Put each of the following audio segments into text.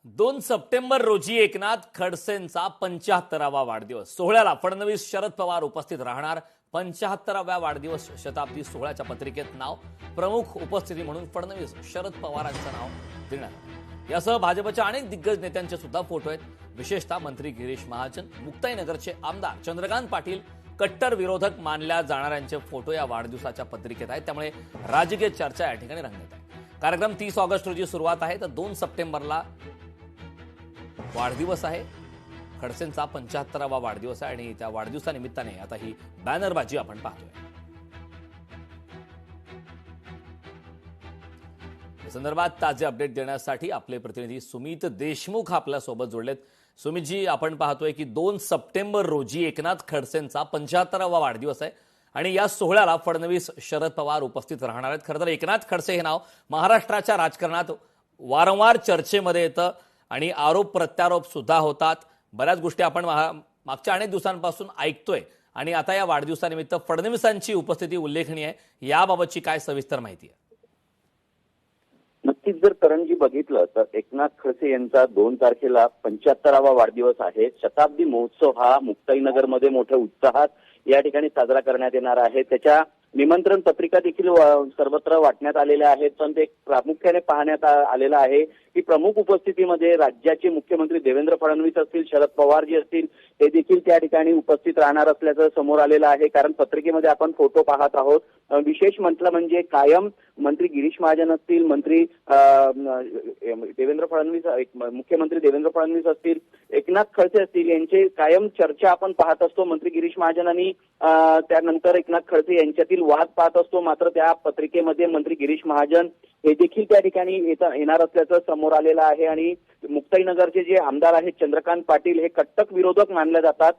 2 September रोजी एकनाथ खडसेंचा 75वा वाढदिवस सोहळ्याला फडणवीस शरद पवार उपस्थित राहणार। 75व्या वाढदिवस शताब्दी सोहळ्याच्या पत्रिकेत नाव प्रमुख उपस्थिती म्हणून फडणवीस शरद पवारांचं नाव देण्यात। यासह भाजपच्या अनेक दिग्गज नेत्यांचे सुद्धा फोटो आहेत। विशेषतः मंत्री गिरीश महाजन, मुक्ताईनगरचे आमदार चंद्रकांत पाटील, कट्टर विरोधक मानल्या जाणाऱ्यांचे फोटो या वाढदिवसाच्या पत्रिकेत आहेत। त्यामुळे राजकीय चर्चा या ठिकाणी रंगत आहे। कार्यक्रम 30 ऑगस्ट रोजी सुरुवात आहे तर 2 सप्टेंबरला वाढदिवस आहे। खडसेंचा 75वा वाढदिवस आहे आणि त्या वाढदिवसानिमित्ताने आता ही बॅनरबाजी आपण पाहतोय। या संदर्भात ताजे अपडेट देण्यासाठी आपले प्रतिनिधी सुमित देशमुख आपल्या सोबत जोडलेत। सुमितजी, आपण पाहतोय की 2 सप्टेंबर रोजी एकनाथ खडसेंचा 75वा वाढदिवस आहे आणि या सोहळ्याला फडणवीस शरद पवार उपस्थित राहणार आहेत। खरं तर एकनाथ खडसे हे नाव महाराष्ट्राच्या राजकारणात वारंवार चर्चेमध्ये येतं आणि आरोप प्रत्यारोप सुद्धा होतात। बऱ्याच गोष्टी आपण मागच्या अनेक दिवसांपासून ऐकतोय आणि आता या वाढदिवसानिमित्त फडणवीसांची उपस्थिती उल्लेखनीय आहे। याबाबतची काय सविस्तर माहिती आहे? नक्कीच जर करंजी बघितलं तर एकनाथ खडसे यांचा 2 तारखेला 75वा वाढदिवस आहे। शताब्दी महोत्सव हा मुक्ताईनगरमध्ये मोठ्या उत्साहात या ठिकाणी साजरा करण्यात येणार आहे। त्याच्या निमंत्रण पत्रिका देखील सर्वत्र वाटण्यात आलेल्या आहेत, पण ते प्रामुख्याने पाहण्यात आलेलं आहे की प्रमुख उपस्थितीमध्ये राज्याचे मुख्यमंत्री देवेंद्र फडणवीस असतील, शरद पवार जी असतील, हे देखील त्या ठिकाणी उपस्थित राहणार असल्याचं समोर आलेलं आहे। कारण पत्रिकेमध्ये आपण फोटो पाहत आहोत। विशेष म्हटलं म्हणजे कायम मंत्री गिरीश महाजन असतील, मंत्री देवेंद्र फडणवीस, मुख्यमंत्री देवेंद्र फडणवीस असतील, एकनाथ खडसे असतील, यांचे कायम चर्चा आपण पाहत असतो। मंत्री गिरीश महाजन आणि त्यानंतर एकनाथ खडसे यांच्यातील वाद पाहत असतो। मात्र त्या पत्रिकेमध्ये मंत्री गिरीश महाजन हे देखील त्या ठिकाणी येणार असल्याचं समोर आलेलं आहे आणि मुक्ताईनगरचे जे आमदार आहेत चंद्रकांत पाटील हे कट्टक विरोधक मानले जातात,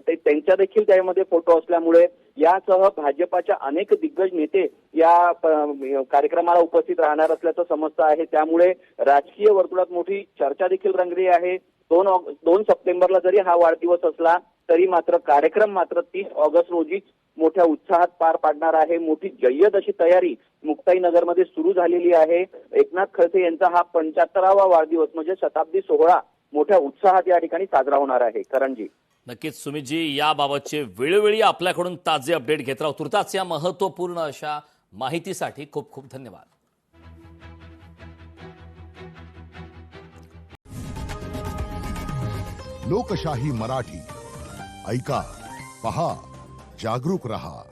त्यांच्या देखील त्यामध्ये फोटो असल्यामुळे यासह भाजपाच्या अनेक दिग्गज नेते या कार्यक्रमाला उपस्थित राहणार असल्याचं समजतं आहे। त्यामुळे राजकीय वर्तुळात मोठी चर्चा देखील रंगली आहे। 2 सप्टेंबरला जरी हा वाढदिवस असला तरी मात्र कार्यक्रम मात्र 30 ऑगस्ट रोजी मोठ्या उत्साहात पार पाडणार आहे। मोठी जय्यत अशी तयारी मुक्ताईनगरमध्ये सुरू झालेली आहे। एकनाथ खडसे यांचा हा 75वा वाढदिवस म्हणजे शताब्दी सोहळा मोठ्या उत्साहात या ठिकाणी साजरा होणार आहे। करणजी, नक्कीच सुमितजी, याबाबतचे वेळोवेळी आपल्याकडून ताजे अपडेट घेत राहू। तुर्तास या महत्त्वपूर्ण अशा माहितीसाठी खूप खूप धन्यवाद। लोकशाही मराठी ऐका, पहा, जागरूक रहा।